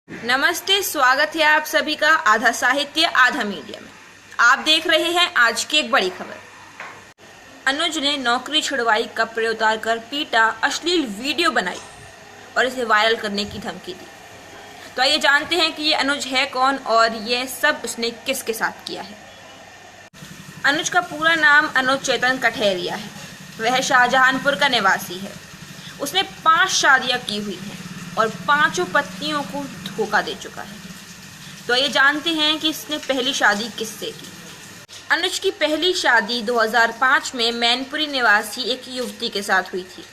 नमस्ते, स्वागत है आप सभी का आधा साहित्य आधा मीडिया में। आप देख रहे हैं आज की एक बड़ी खबर। अनुज ने नौकरी छुड़वाई, कपड़े उतार कर पीटा, अश्लील वीडियो बनाई और इसे वायरल करने की धमकी दी। तो आइए जानते हैं कि ये अनुज है कौन और ये सब उसने किसके साथ किया है। अनुज का पूरा नाम अनुज चेतन कठेरिया है। वह शाहजहानपुर का निवासी है। उसने 5 शादियां की हुई हैं और 5 पत्नियों को धोखा दे चुका है। तो ये जानते हैं कि इसने पहली शादी किससे की। अनुज की पहली शादी 2005 में मैनपुरी निवासी एक युवती के साथ हुई थी।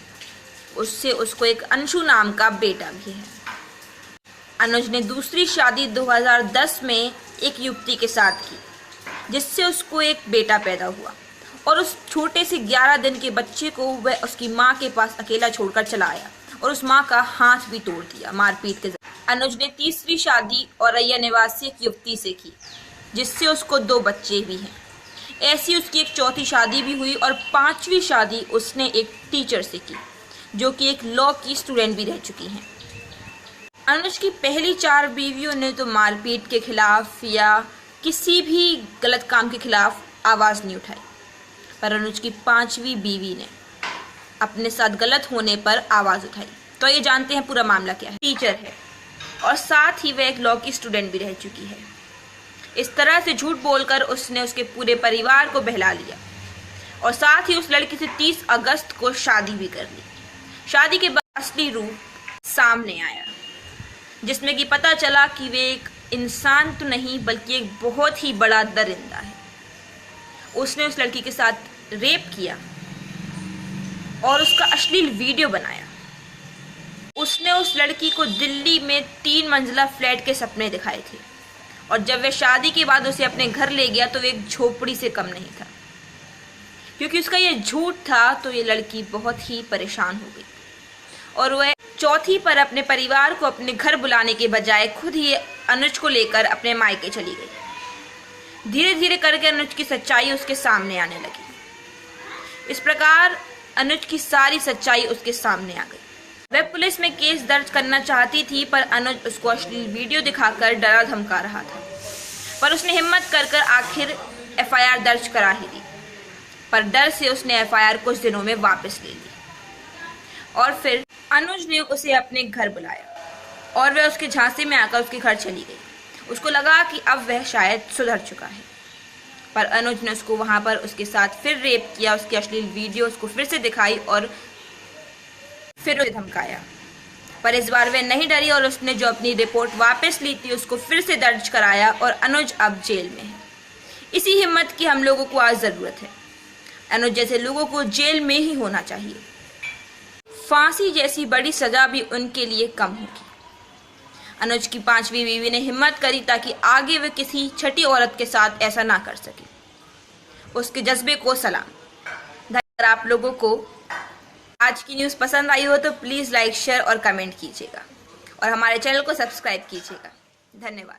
उससे उसको एक अंशु नाम का बेटा भी है। अनुज ने दूसरी शादी 2010 में एक युवती के साथ की, जिससे उसको एक बेटा पैदा हुआ और उस छोटे से 11 दिन के बच्चे को वह उसकी माँ के पास अकेला छोड़कर चला आया और उस माँ का हाथ भी तोड़ दिया मारपीट के जरिए। अनुज ने तीसरी शादी औरैया निवासी एक युवती से की, जिससे उसको 2 बच्चे भी हैं। ऐसी उसकी एक चौथी शादी भी हुई और 5वीं शादी उसने एक टीचर से की, जो कि एक लॉ की स्टूडेंट भी रह चुकी हैं। अनुज की पहली 4 बीवियों ने तो मारपीट के खिलाफ या किसी भी गलत काम के खिलाफ आवाज़ नहीं उठाई, पर अनुज की 5वीं बीवी ने अपने साथ गलत होने पर आवाज़ उठाई। तो ये जानते हैं पूरा मामला क्या है। टीचर है और साथ ही वह एक लॉ की स्टूडेंट भी रह चुकी है। इस तरह से झूठ बोलकर उसने उसके पूरे परिवार को बहला लिया और साथ ही उस लड़की से 30 अगस्त को शादी भी कर ली। शादी के बाद असली रूप सामने आया, जिसमें कि पता चला कि वे एक इंसान तो नहीं बल्कि एक बहुत ही बड़ा दरिंदा है। उसने उस लड़की के साथ रेप किया और उसका अश्लील वीडियो बनाया। उसने उस लड़की को दिल्ली में 3 मंजिला फ्लैट के सपने दिखाए थे और जब वह शादी के बाद उसे अपने घर ले गया तो वह एक झोपड़ी से कम नहीं था। क्योंकि उसका ये झूठ था तो ये लड़की बहुत ही परेशान हो गई और वह चौथी पर अपने परिवार को अपने घर बुलाने के बजाय खुद ही अनुज को लेकर अपने मायके चली गई। धीरे धीरे करके अनुज की सच्चाई उसके सामने आने लगी। इस प्रकार अनुज की सारी सच्चाई उसके सामने आ गई। वह पुलिस में केस दर्ज करना चाहती थी, पर अनुज उसको अश्लील वीडियो दिखाकर डरा धमका रहा था। पर उसने हिम्मत कर आखिर एफआईआर दर्ज करा ही दी, पर डर से उसने एफआईआर कुछ दिनों में वापस ले ली और फिर अनुज ने उसे अपने घर बुलाया और वह उसके झांसे में आकर उसके घर चली गई। उसको लगा कि अब वह शायद सुधर चुका है, पर अनुज ने उसको वहां पर उसके साथ फिर रेप किया। उसकी अश्लील वीडियो उसको फिर से दिखाई और फिर उसे धमकाया, पर इस बार वह नहीं डरी और उसने जो अपनी रिपोर्ट वापस ली थी उसको फिर से दर्ज कराया और अनुज अब जेल में है। इसी हिम्मत की हम लोगों को आज ज़रूरत है। अनुज जैसे लोगों को जेल में ही होना चाहिए। फांसी जैसी बड़ी सजा भी उनके लिए कम होगी। अनुज की 5वीं बीवी ने हिम्मत करी ताकि आगे वे किसी छठी औरत के साथ ऐसा ना कर सके। उसके जज्बे को सलाम। अगर आप लोगों को आज की न्यूज़ पसंद आई हो तो प्लीज़ लाइक, शेयर और कमेंट कीजिएगा और हमारे चैनल को सब्सक्राइब कीजिएगा। धन्यवाद।